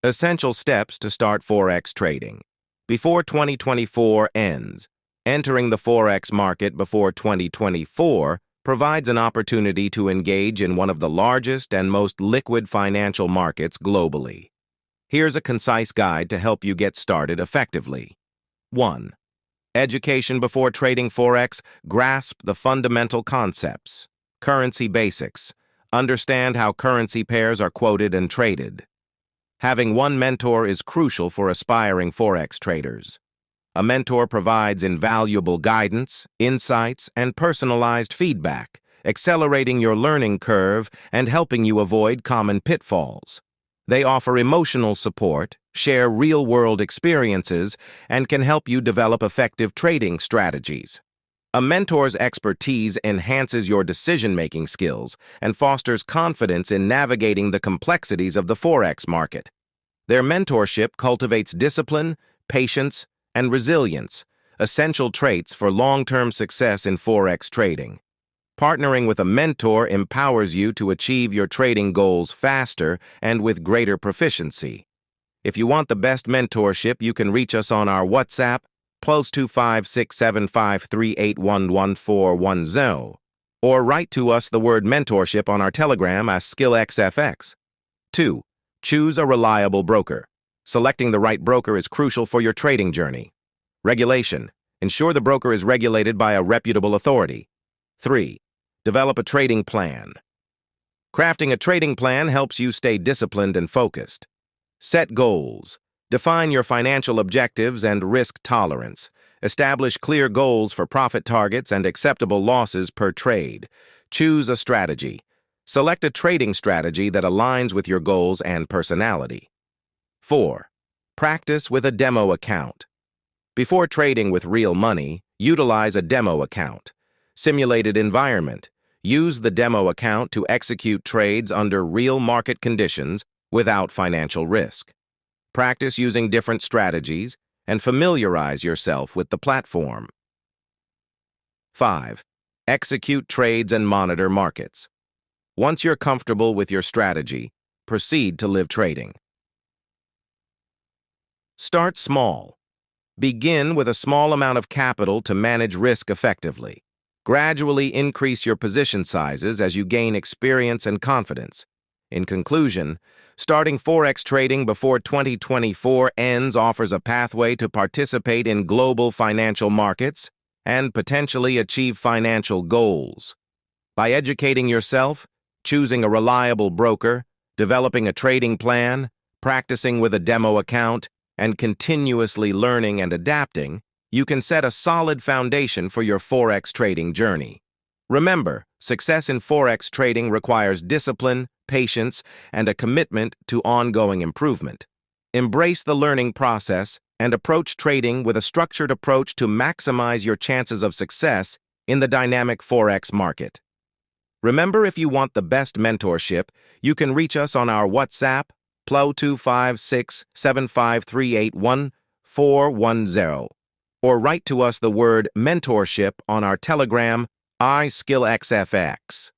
Essential steps to start Forex trading. Before 2024 ends, entering the Forex market before 2024 provides an opportunity to engage in one of the largest and most liquid financial markets globally. Here's a concise guide to help you get started effectively. 1. Education before trading Forex. Grasp the fundamental concepts. Currency basics. Understand how currency pairs are quoted and traded. Having one mentor is crucial for aspiring Forex traders. A mentor provides invaluable guidance, insights, and personalized feedback, accelerating your learning curve and helping you avoid common pitfalls. They offer emotional support, share real-world experiences, and can help you develop effective trading strategies. A mentor's expertise enhances your decision-making skills and fosters confidence in navigating the complexities of the Forex market. Their mentorship cultivates discipline, patience, and resilience, essential traits for long-term success in Forex trading. Partnering with a mentor empowers you to achieve your trading goals faster and with greater proficiency. If you want the best mentorship, you can reach us on our WhatsApp, +25 67538111410, or write to us the word mentorship on our Telegram as SkillXFX. 2. Choose a reliable broker. Selecting the right broker is crucial for your trading journey. Regulation. Ensure the broker is regulated by a reputable authority. 3. Develop a trading plan. Crafting a trading plan helps you stay disciplined and focused. Set goals. Define your financial objectives and risk tolerance. Establish clear goals for profit targets and acceptable losses per trade. Choose a strategy. Select a trading strategy that aligns with your goals and personality. 4. Practice with a demo account. Before trading with real money, utilize a demo account. Simulated environment. Use the demo account to execute trades under real market conditions without financial risk. Practice using different strategies and familiarize yourself with the platform. 5. Execute trades and monitor markets. Once you're comfortable with your strategy, proceed to live trading. Start small. Begin with a small amount of capital to manage risk effectively. Gradually increase your position sizes as you gain experience and confidence. In conclusion, starting Forex trading before 2024 ends offers a pathway to participate in global financial markets and potentially achieve financial goals. By educating yourself, choosing a reliable broker, developing a trading plan, practicing with a demo account, and continuously learning and adapting, you can set a solid foundation for your Forex trading journey. Remember, success in Forex trading requires discipline, patience, and a commitment to ongoing improvement. Embrace the learning process and approach trading with a structured approach to maximize your chances of success in the dynamic Forex market. Remember, if you want the best mentorship, you can reach us on our WhatsApp, +25 675381410, or write to us the word mentorship on our Telegram, iSkillXFX.